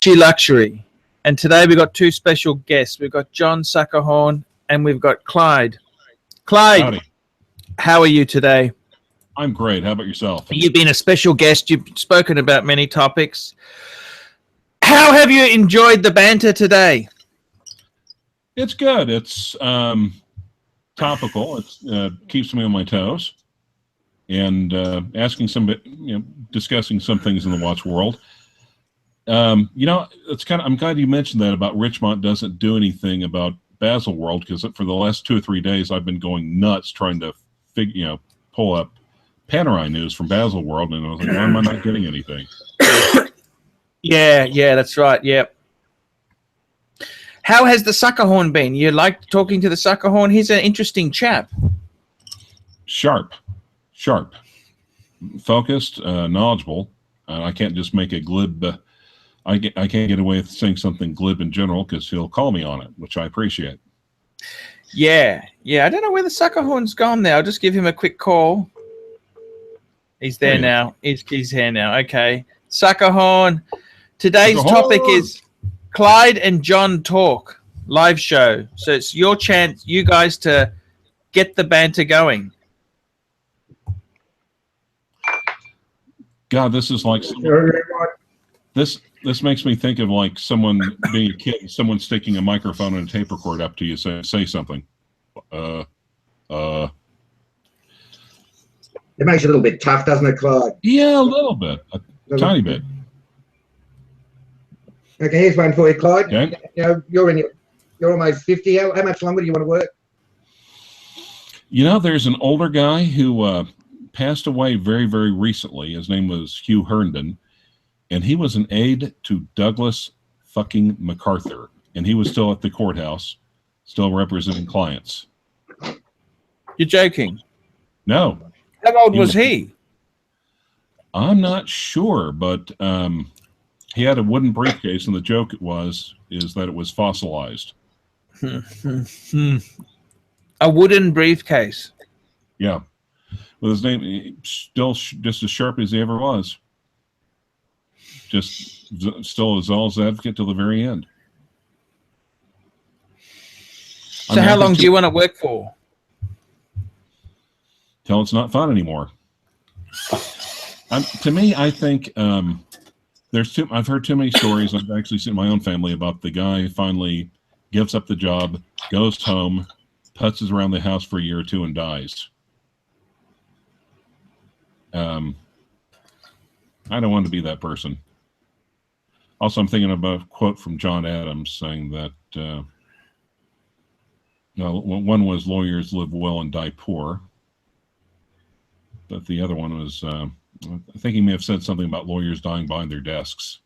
ArchieLuxury, and today we've got two special guests. We've got John Suckerhorn and we've got Clyde. Clyde, howdy. How are you today? I'm great. How about yourself? You've been a special guest. You've spoken about many topics. How have you enjoyed the banter today? It's good. It's topical. It keeps me on my toes, and asking discussing some things in the watch world. It's I'm glad you mentioned that about Richmond doesn't do anything about Baselworld, because for the last 2 or 3 days I've been going nuts trying to pull up Panerai news from Baselworld, and I was like, why am I not getting anything? Yeah, that's right. Yep. How has the Suckerhorn been? You like talking to the Suckerhorn? He's an interesting chap. Sharp, focused, knowledgeable. I can't just make a glib. I can't get away with saying something glib in general, because he'll call me on it, which I appreciate. Yeah. I don't know where the Suckerhorn's gone now. I'll just give him a quick call. He's there now. He's here now. Okay. Suckerhorn. Today's topic is Clyde and John Talk live show. So it's your chance, you guys, to get the banter going. God, this is like this makes me think of like someone being a kid, someone sticking a microphone and a tape recorder up to you, say something. It makes it a little bit tough, doesn't it, Clyde? Yeah, a little bit, a tiny bit. Okay, here's one for you, Clyde. Okay. You're almost 50. How much longer do you want to work? There's an older guy who passed away very, very recently. His name was Hugh Herndon, and he was an aide to Douglas fucking MacArthur, and he was still at the courthouse, still representing clients. You're joking? No. How old was he? I'm not sure, but he had a wooden briefcase, and the joke is that it was fossilized. A wooden briefcase. Yeah. With his name still just as sharp as he ever was. Just still a Zal's advocate till the very end. So how long do you want to work for? Till it's not fun anymore. To me, I think I've heard too many stories. I've actually seen my own family about the guy who finally gives up the job, goes home, putzes around the house for a year or two, and dies. I don't want to be that person. Also, I'm thinking about a quote from John Adams saying that one was lawyers live well and die poor, but the other one was I think he may have said something about lawyers dying behind their desks.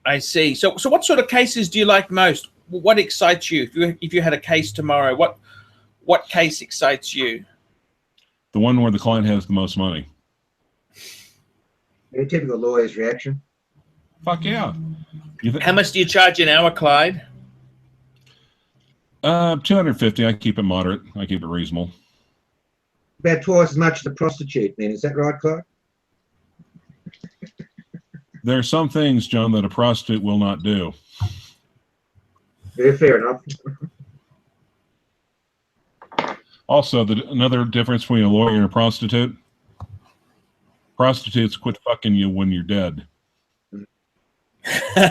I see. So what sort of cases do you like most? What excites you? If you had a case tomorrow, what case excites you? The one where the client has the most money. A typical lawyer's reaction. Fuck yeah. How much do you charge an hour, Clyde? $250. I keep it moderate. I keep it reasonable. About twice as much as a prostitute, then. Is that right, Clyde? There are some things, John, that a prostitute will not do. Yeah, fair enough. Also, another difference between a lawyer and a prostitute. Prostitutes quit fucking you when you're dead. Yes,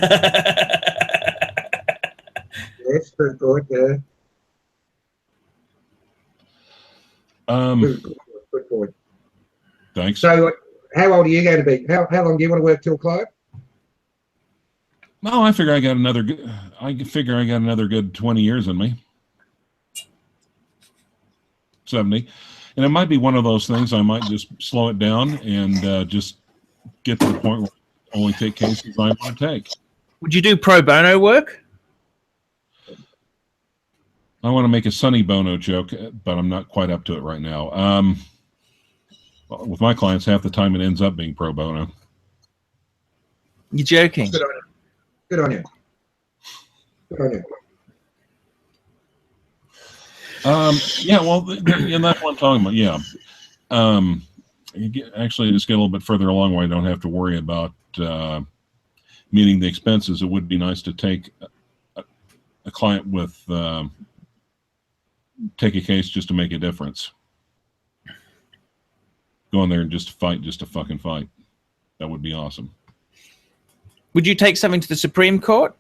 good, yeah. Good point. Thanks. So, how old are you going to be? How long do you want to work till, Clyde? Well, I figure I got another good 20 years in me. 70. And it might be one of those things. I might just slow it down and just get to the point where I only take cases I want to take. Would you do pro bono work? I want to make a Sonny Bono joke, but I'm not quite up to it right now. With my clients, half the time it ends up being pro bono. You're joking. Good on you. Good on you. Yeah, well, and that's what I'm talking about. Yeah. Actually, just get a little bit further along where I don't have to worry about meaning the expenses. It would be nice to take a client with take a case just to make a difference. Go in there and just fight, just to fucking fight. That would be awesome. Would you take something to the Supreme Court?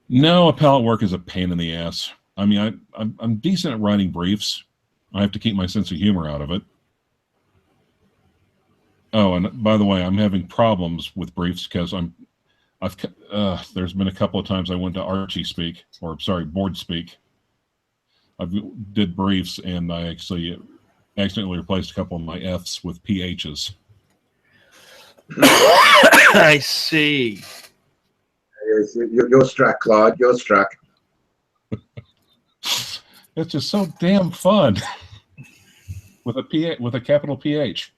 No, appellate work is a pain in the ass. I mean, I'm decent at writing briefs. I have to keep my sense of humor out of it. Oh, and by the way, I'm having problems with briefs because there's been a couple of times I went to board speak. I did briefs and I actually accidentally replaced a couple of my F's with PH's. I see. You're struck, Clyde. You're struck. It's just so damn fun with a capital PH.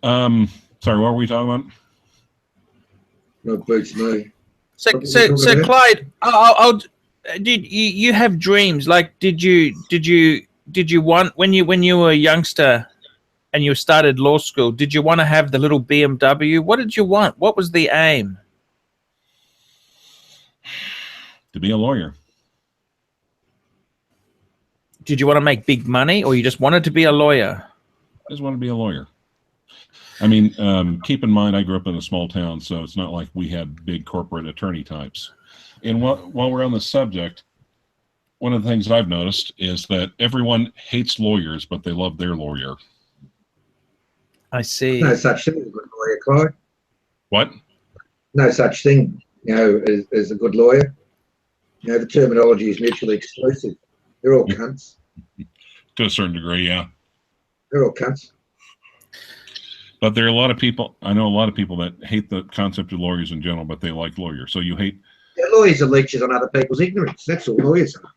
Sorry, what were we talking about? No beats me. So Clyde, did you have dreams? Like, did you want when you were a youngster and you started law school? Did you want to have the little BMW? What did you want? What was the aim? To be a lawyer. Did you want to make big money, or you just wanted to be a lawyer? I just want to be a lawyer. I mean, keep in mind, I grew up in a small town, so it's not like we had big corporate attorney types. And while we're on the subject, one of the things I've noticed is that everyone hates lawyers, but they love their lawyer. I see. No such thing as a good lawyer, Clyde. What? No such thing, as a good lawyer. The terminology is mutually exclusive. They're all cunts. To a certain degree, yeah. They're all cunts. But there are a lot of people, I know a lot of people that hate the concept of lawyers in general, but they like lawyers. So you hate... Yeah, lawyers are leeches on other people's ignorance. That's all lawyers are.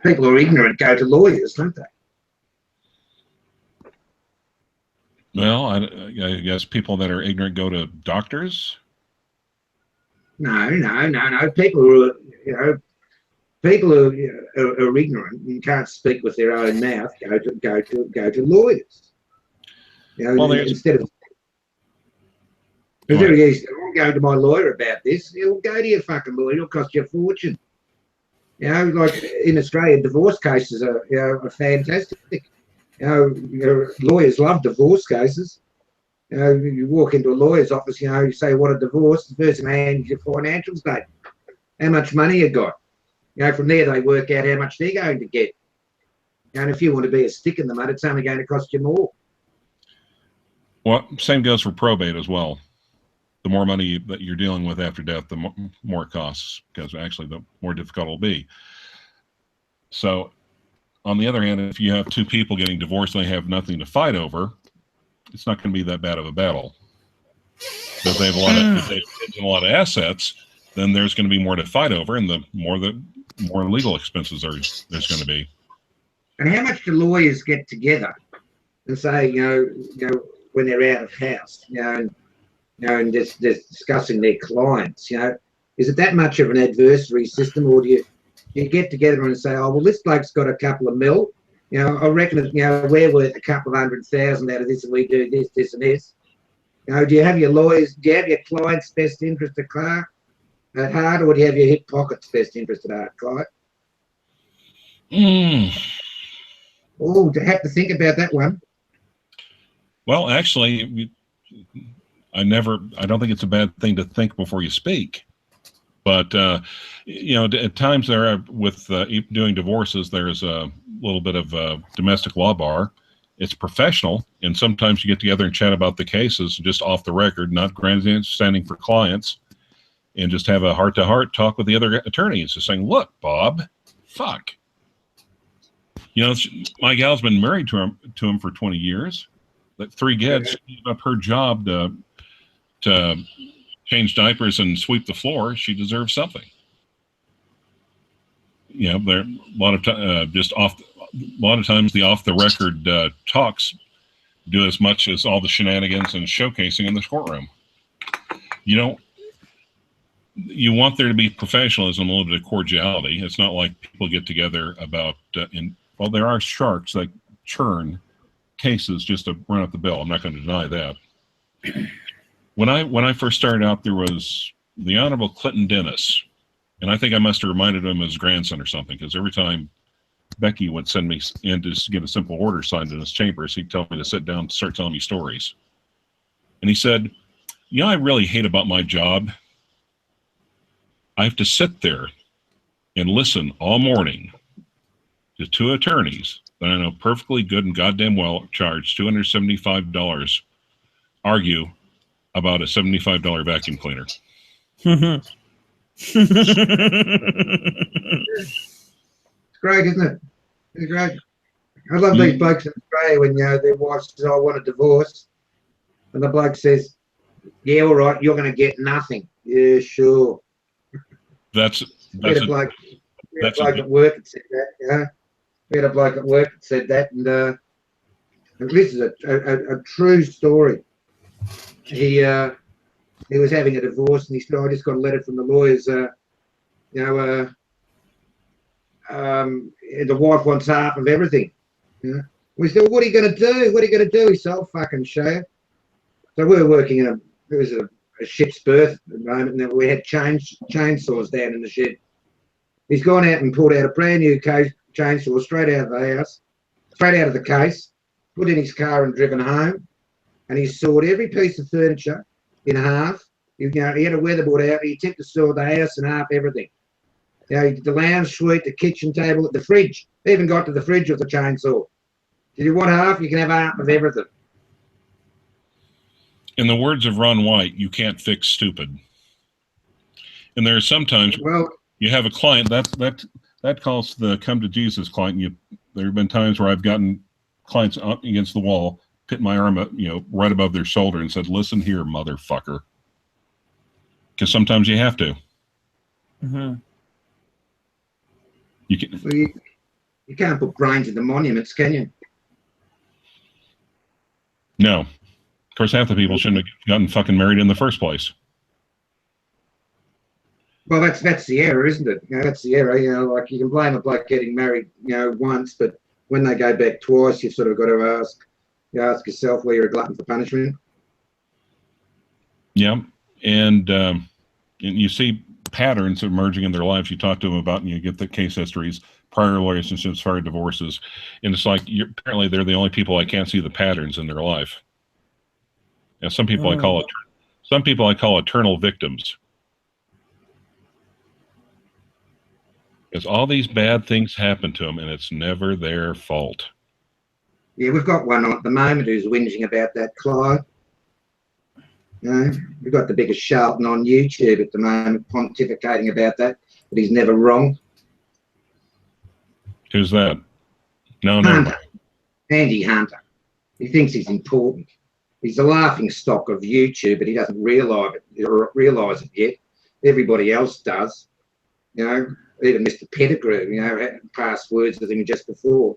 People who are ignorant go to lawyers, don't they? Well, I guess people that are ignorant go to doctors. No. People who are, people who are ignorant and can't speak with their own mouth go to lawyers. Well, instead of. It's very easy. I'm going to my lawyer about this. He'll go to your fucking lawyer. It'll cost you a fortune. Like in Australia, divorce cases are fantastic. Lawyers love divorce cases. You walk into a lawyer's office, you say, what a divorce. The first thing they hand you your financial statement. How much money you got. From there, they work out how much they're going to get. And if you want to be a stick in the mud, it's only going to cost you more. Well, same goes for probate as well. The more money that you're dealing with after death, the more it costs, because actually the more difficult it'll be. So, on the other hand, if you have two people getting divorced and they have nothing to fight over, it's not going to be that bad of a battle. But if they have a lot of assets, then there's going to be more to fight over, and the more legal expenses there's going to be. And how much do lawyers get together and say, when they're out of house, and just discussing their clients, is it that much of an adversary system, or do you get together and say, oh, well, this bloke's got a couple of mil, I reckon, we're worth a couple of 100,000 out of this, and we do this, this, and this. Do you have your lawyers, do you have your client's best interest at heart, or do you have your hip pocket's best interest at heart, Clyde? Oh, to have to think about that one. Well, actually, I don't think it's a bad thing to think before you speak. But, at times with doing divorces, there's a little bit of a domestic law bar. It's professional, and sometimes you get together and chat about the cases just off the record, not grandstanding for clients, and just have a heart-to-heart talk with the other attorneys, just saying, look, Bob, fuck. My gal's been married to him for 20 years. Like 3 kids, she gave up her job to change diapers and sweep the floor. She deserves something. There a lot of times the off the record talks do as much as all the shenanigans and showcasing in this courtroom. You want there to be professionalism, a little bit of cordiality. It's not like people get together about there are sharks like churn cases just to run up the bill. I'm not going to deny that. When I first started out, there was the Honorable Clinton Dennis, and I think I must have reminded him of his grandson or something, because every time Becky would send me in to get a simple order signed in his chambers, he'd tell me to sit down and start telling me stories. And he said, you know, I really hate about my job. I have to sit there and listen all morning to two attorneys that I know perfectly good and goddamn well charge $275 argue about a $75 vacuum cleaner. It's great, isn't it? It's great. I love these blokes in Australia when, you know, their wife says, I want a divorce. And the bloke says, yeah, all right, you're going to get nothing. Yeah, sure. That's we had a bloke at work that said that, you know. We had a bloke at work that said that, and this is a true story. He was having a divorce, and he said, I just got a letter from the lawyers, the wife wants half of everything. You know? We said, well, what are you going to do? What are you going to do? He said, I'll fucking show you. So we were working in it was a ship's berth at the moment, and we had chainsaws down in the shed. He's gone out and pulled out a brand new chainsaw straight out of the house, straight out of the case, put in his car and driven home, and he sawed every piece of furniture in half. He had a weatherboard out. He attempted to saw the house in half, everything. You know, the lounge suite, the kitchen table, the fridge. He even got to the fridge with the chainsaw. If you want half, you can have half of everything. In the words of Ron White, you can't fix stupid. And there are sometimes you have a client that calls the come to Jesus client. There have been times where I've gotten clients up against the wall, put my arm up, you know, right above their shoulder, and said, "Listen here, motherfucker," because sometimes you have to. Mm-hmm. You can't put brains in the monuments, can you? No. Of course, half the people shouldn't have gotten fucking married in the first place. Well, that's the error, isn't it? You know, that's the error. You know, like you can blame a bloke getting married, you know, once, but when they go back twice, you've sort of got to ask yourself whether you're a glutton for punishment. Yeah, and you see patterns emerging in their lives. You talk to them about, and you get the case histories, prior relationships, prior divorces, and it's like apparently they're the only people I can't see the patterns in their life. And some people I call eternal victims. Because all these bad things happen to them, and it's never their fault. Yeah, we've got one on at the moment who's whinging about that, CLYDE. You know, we've got the biggest charlatan on YouTube at the moment pontificating about that, but he's never wrong. Who's that? No. Hunter. Andy Hunter. He thinks he's important. He's the laughing stock of YouTube, but he doesn't realise it yet. Everybody else does. You know, even Mr. Pettigrew, you know, had past words with him just before.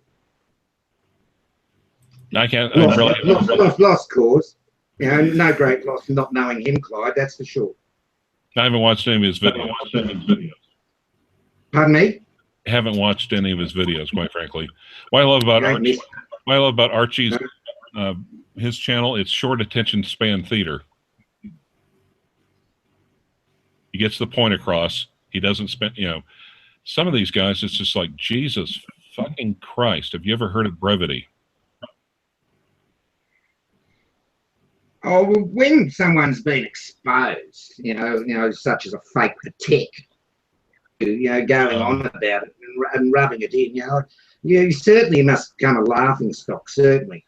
I can't. Lost cause. You know, no great loss not knowing him, CLYDE, that's for sure. I haven't watched any of his videos. Pardon me? I haven't watched any of his videos, quite frankly. What I love about Archie's, his channel, it's short attention span theater. He gets the point across. He doesn't spend, you know, some of these guys, it's just like, Jesus fucking Christ. Have you ever heard of brevity? Oh, well, when someone's been exposed, you know, such as a fake attack, you know, going on about it and rubbing it in, you know, you certainly must become a laughing stock, certainly.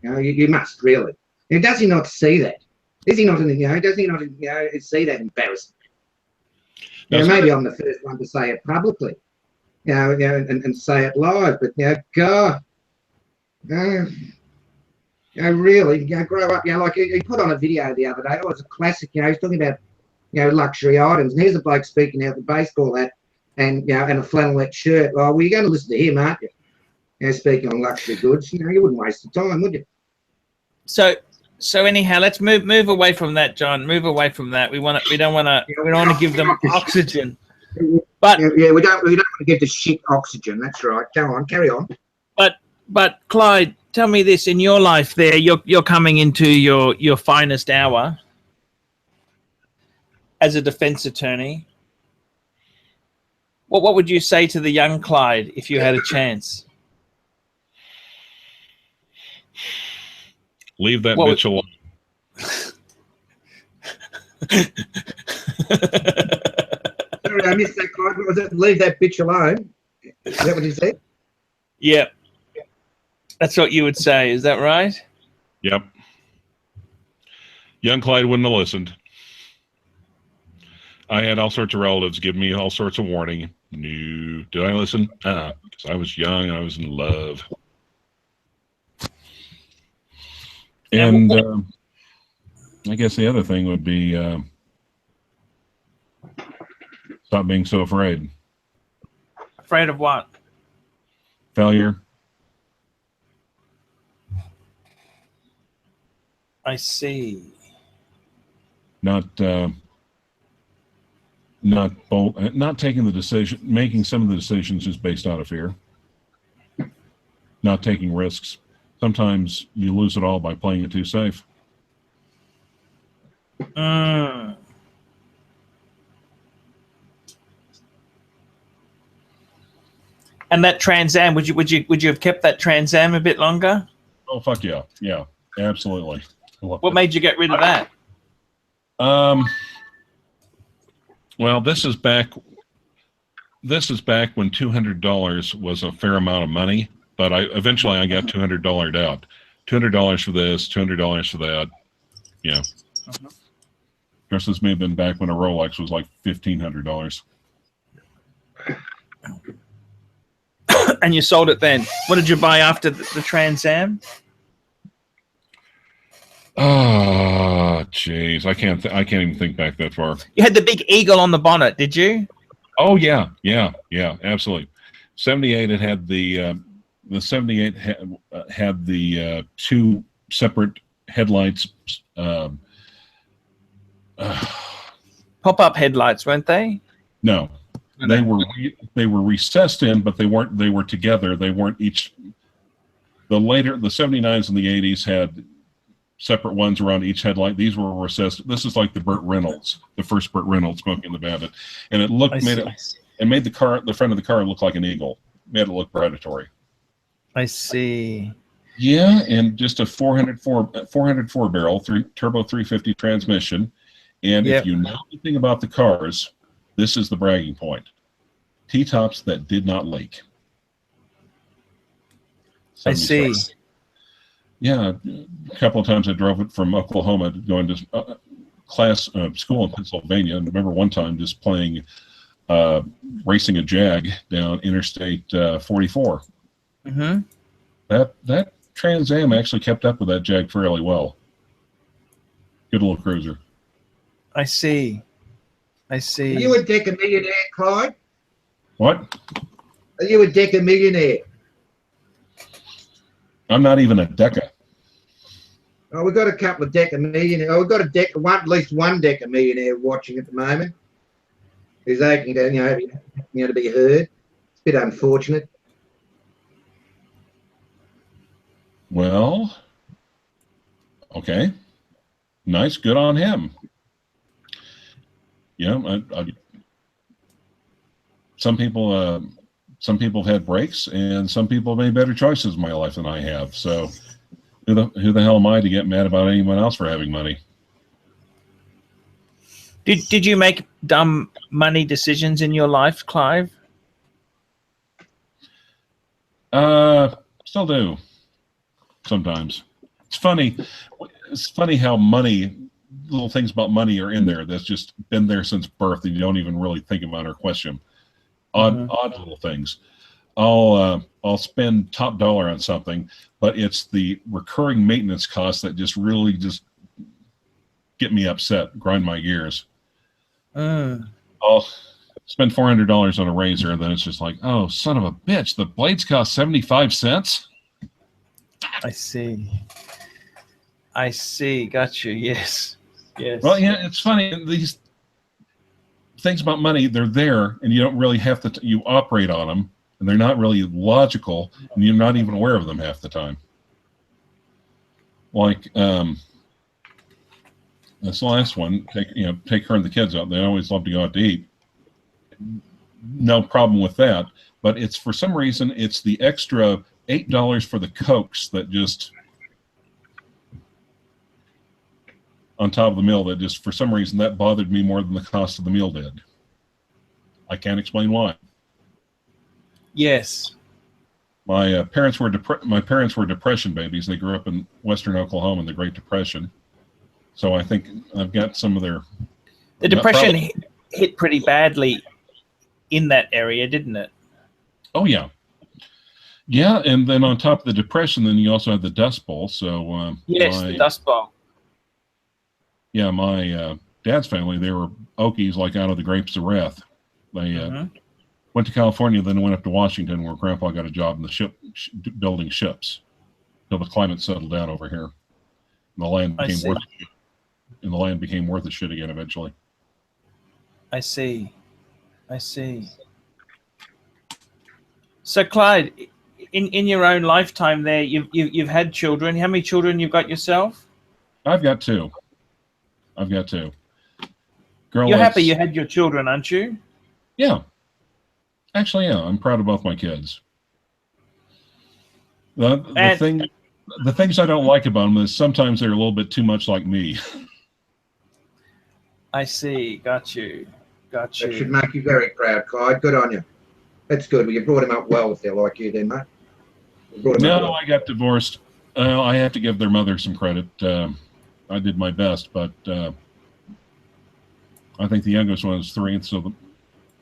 You know, you must really. Now, does he not see that? Is he not, you know, does he not, you know, see that embarrassment? You know, maybe I'm the first one to say it publicly, you know, and say it live, but, you know, God, you know, really, you know, grow up, you know, like he put on a video the other day, it was a classic, you know, he's talking about, you know, luxury items, and here's a bloke speaking out the baseball hat and, you know, and a flannelette shirt. Well, you're going to listen to him, aren't you? You know, speaking on luxury goods, you know, you wouldn't waste the time, would you? So anyhow, let's move away from that, John. Move away from that. We don't want to give them oxygen. But we don't want to give the shit oxygen. That's right. Go on, carry on. But CLYDE, tell me this, in your life there, you're coming into your finest hour as a defense attorney. What would you say to the young Clyde if you had a chance? Leave that bitch alone. Sorry, I missed that, Clyde. What was it? Leave that bitch alone. Is that what you said? Yeah. That's what you would say. Is that right? Yep. Young Clyde wouldn't have listened. I had all sorts of relatives give me all sorts of warning. No. Did I listen? Because I was young. I was in love. And I guess the other thing would be stop being so afraid. Afraid of what? Failure. I see. Not taking the decision, making some of the decisions just based out of fear. Not taking risks. Sometimes you lose it all by playing it too safe. And that Trans Am, would you have kept that Trans Am a bit longer? Oh fuck yeah, yeah, absolutely. What made you get rid of that? Well, this is back when $200 was a fair amount of money, but eventually I got $200 out. $200 for this, $200 for that. Yeah. Of course, this may have been back when a Rolex was like $1,500. And you sold it then. What did you buy after the Trans Am? Oh, jeez, I can't even think back that far. You had the big eagle on the bonnet, did you? Oh yeah, absolutely. 78. It had the 78 had the two separate headlights. Pop-up headlights, weren't they? No, they were recessed in, but they weren't. They were together. They weren't each. The 79s and the 80s had separate ones around each headlight. These were recessed. This is like the Burt Reynolds, the first Burt Reynolds Smoking the Bandit, and it made the front of the car look like an eagle. Made it look predatory. I see. Yeah, and just a 404 barrel, turbo 350 transmission. And if you know anything about the cars, this is the bragging point. T-tops that did not leak. I see. Yeah, a couple of times I drove it from Oklahoma to going to school in Pennsylvania. And I remember one time just playing, racing a Jag down Interstate 44. Mm-hmm. That Trans Am actually kept up with that Jag fairly well. Good little cruiser. I see. Are you a Decker millionaire, Clyde? What? Are you a Decker millionaire? I'm not even a Decker. Oh, we've got a couple of Decker millionaires. Oh, we've got at least one Decker millionaire watching at the moment. Who's aching to, to be heard. It's a bit unfortunate. Well, okay. Nice, good on him. Yeah, some people have had breaks, and some people have made better choices in my life than I have. So, who the hell am I to get mad about anyone else for having money? Did you make dumb money decisions in your life, Clive? Still do. Sometimes. It's funny how little things about money are in there that's just been there since birth, and you don't even really think about or question. Odd little things. I'll spend top dollar on something, but it's the recurring maintenance costs that just really just get me upset, grind my gears. I'll spend $400 on a razor, and then it's just like, oh, son of a bitch, the blades cost 75 cents. I see. Got you. Yes. Well, yeah, it's funny. These things about money, they're there, and you don't really have to. You operate on them, and they're not really logical, and you're not even aware of them half the time. Like this last one, take her and the kids out. They always love to go out to eat. No problem with that. But it's, for some reason, it's the extra $8 for the Cokes that just, on top of the meal, that just, for some reason, that bothered me more than the cost of the meal did. I can't explain why. Yes. My parents were depression babies. They grew up in Western Oklahoma in the Great Depression. So I think I've got some of their... The Depression hit pretty badly in that area, didn't it? Oh, yeah. Yeah, and then on top of the Depression, then you also had the Dust Bowl. So yes, the Dust Bowl. Yeah, my dad's family, they were Okies, like out of the Grapes of Wrath. They went to California, then went up to Washington, where Grandpa got a job in the building ships, till the climate settled down over here. And the land became worth a shit again eventually. I see. So, Clyde, in your own lifetime, there you've had children. How many children you've got yourself? I've got two. Girl, you're happy you had your children, aren't you? Yeah. Actually, yeah. I'm proud of both my kids. The things I don't like about them is sometimes they're a little bit too much like me. I see. Got you. That should make you very proud, Clyde. Good on you. That's good. Well, you brought him up well if they're like you then, mate. No, I got divorced. I have to give their mother some credit. I did my best, but I think the youngest one was 3, and so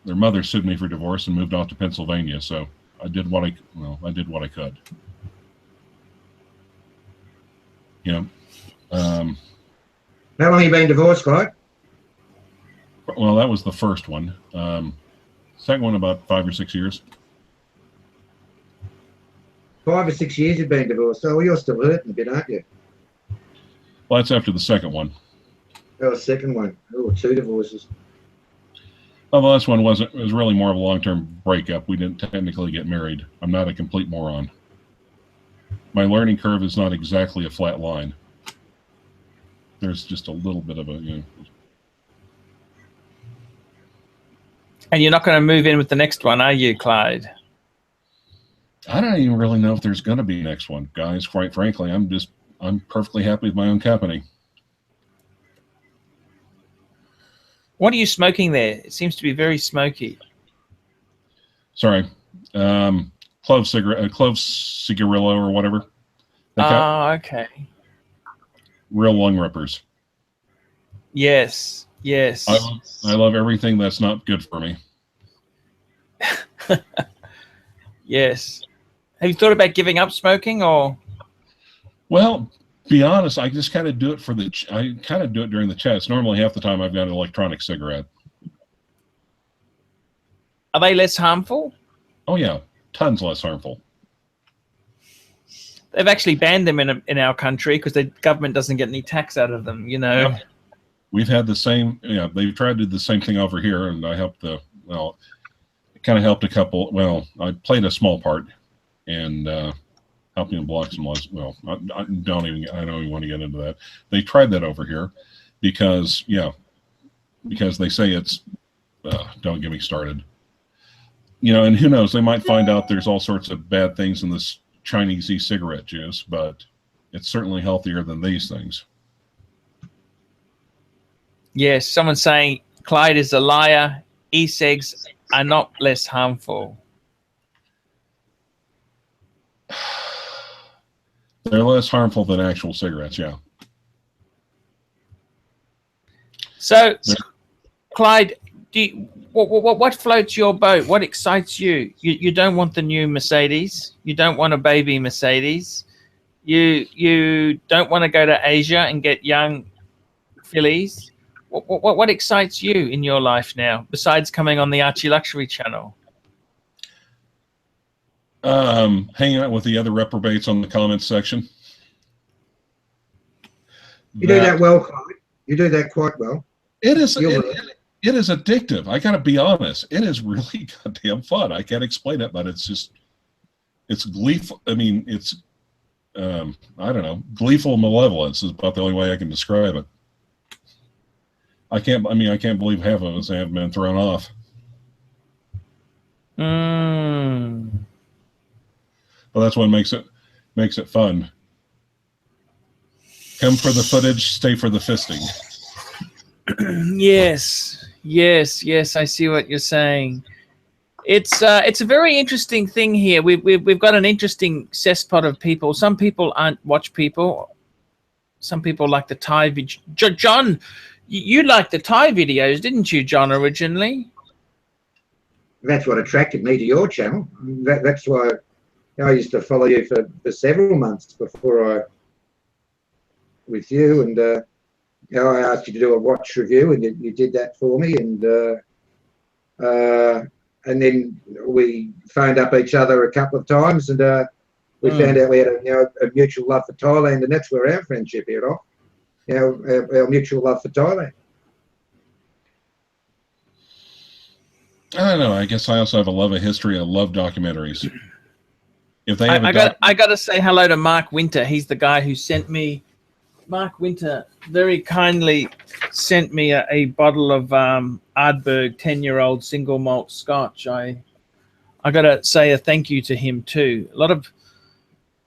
their mother sued me for divorce and moved off to Pennsylvania. So I did what I could. You know. How long have you been divorced, Clyde? Well, that was the first one. Second one, about 5 or 6 years. 5 or 6 years you've been divorced. So you're still hurting a bit, aren't you? Well, that's after the second one. Oh, the second one. Oh, 2 divorces. Well, the last one was really more of a long-term breakup. We didn't technically get married. I'm not a complete moron. My learning curve is not exactly a flat line. There's just a little bit of a, And you're not going to move in with the next one, are you, Clyde? I don't even really know if there's going to be a next one, guys. Quite frankly, I'm perfectly happy with my own company. What are you smoking there? It seems to be very smoky. Sorry, clove cigarillo or whatever. Oh, okay. Real lung rippers. Yes. I love everything that's not good for me. Yes. Have you thought about giving up smoking, or? Well, be honest, I just kind of do it during the chats. Normally, half the time I've got an electronic cigarette. Are they less harmful? Oh yeah, tons less harmful. They've actually banned them in our country because the government doesn't get any tax out of them. Yep. We've had the same. Yeah, they've tried to do the same thing over here, and I helped it kind of helped a couple. Well, I played a small part, and helping them block some laws. Well, I don't even want to get into that. They tried that over here because they say it's. Don't get me started. And who knows? They might find out there's all sorts of bad things in this Chinese e-cigarette juice, but it's certainly healthier than these things. Yes, someone's saying Clyde is a liar. E-cigs are not less harmful. They're less harmful than actual cigarettes, yeah. So, Clyde, what floats your boat? What excites you? You don't want the new Mercedes. You don't want a baby Mercedes. You don't want to go to Asia and get young fillies. What excites you in your life now, besides coming on the ArchieLuxury channel? Hanging out with the other reprobates on the comments section. You do that well, Clyde. You do that quite well. It is addictive. I got to be honest. It is really goddamn fun. I can't explain it, but it's gleeful. I mean, it's I don't know, gleeful malevolence is about the only way I can describe it. I can't believe half of us have been thrown off. Well, that's what makes it fun. Come for the footage, stay for the fisting. Yes. I see what you're saying. It's a very interesting thing here. We've got an interesting cesspot of people. Some people aren't watch people. Some people like the Thai video. John, you liked the Thai videos, didn't you, John, originally? That's what attracted me to your channel. That's why I used to follow you for several months before with you, and I asked you to do a watch review, and you did that for me, and then we phoned up each other a couple of times, and we found out we had a mutual love for Thailand, and that's where our friendship hit off. Our mutual love for Thailand. I don't know. I guess I also have a love of history. I love documentaries. If they have I got to say hello to Mark Winter. He's the guy who sent me. Mark Winter very kindly sent me a bottle of Ardbeg 10-year-old single malt Scotch. I got to say a thank you to him too. A lot of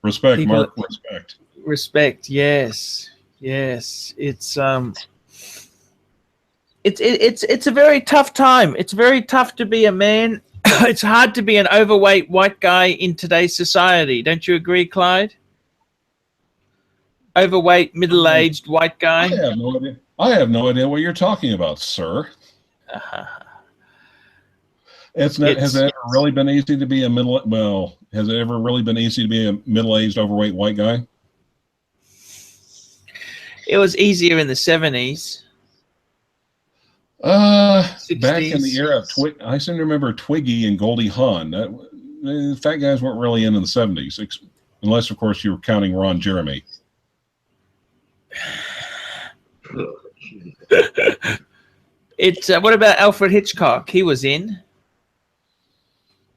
respect, people, Mark. Respect. Respect. Yes. It's a very tough time. It's very tough to be a man. It's hard to be an overweight white guy in today's society. Don't you agree, Clyde? Overweight, middle-aged white guy. I have no idea what you're talking about, sir. Has it ever really been easy to be has it ever really been easy to be a middle-aged, overweight white guy? It was easier in the 70s. 60s. Back in the era of I seem to remember Twiggy and Goldie Hawn. Fat guys weren't really in the 70s, unless, of course, you were counting Ron Jeremy. What about Alfred Hitchcock? He was in.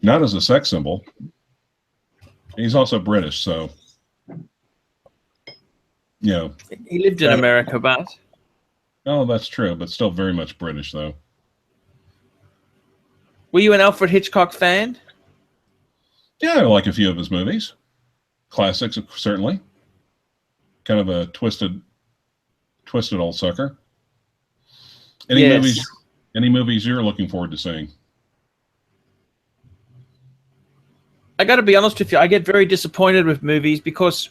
Not as a sex symbol. He's also British, so he lived in America, but oh, that's true, but still very much British, though. Were you an Alfred Hitchcock fan? Yeah, I like a few of his movies. Classics, certainly. Kind of a twisted old sucker. Any movies you're looking forward to seeing? I got to be honest with you. I get very disappointed with movies because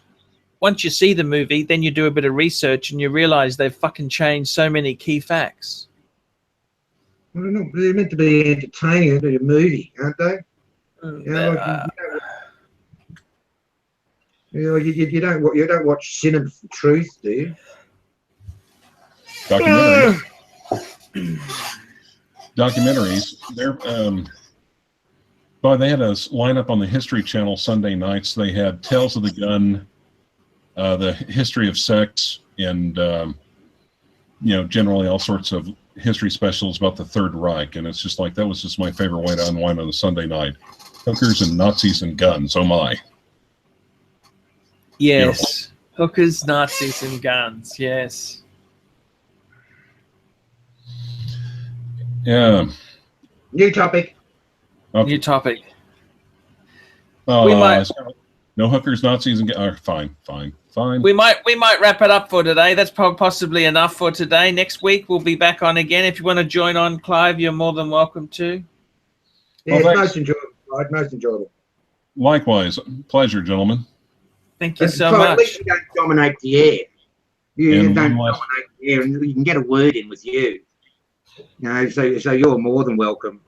once you see the movie, then you do a bit of research and you realize they've fucking changed so many key facts. I don't know. They're meant to be entertaining. They're a movie, aren't they? You don't watch Cinema for Truth, do you? Documentaries. They're they had a lineup on the History Channel Sunday nights. They had Tales of the Gun, the history of sex, and generally all sorts of history specials about the Third Reich. And it's just like that was just my favorite way to unwind on a Sunday night. Hookers and Nazis and guns. Oh my. Yes. Hookers, Nazis, and guns. Yes. Yeah. New topic. Okay. New topic. No hookers, Nazis, and fine. We might wrap it up for today. That's possibly enough for today. Next week we'll be back on again. If you want to join on, Clive, you're more than welcome to. Yeah, it's most enjoyable. Right? Most enjoyable. Likewise, pleasure, gentlemen. Thank you so much. At least you don't dominate the air. You don't dominate the air, and you can get a word in with you. So you're more than welcome.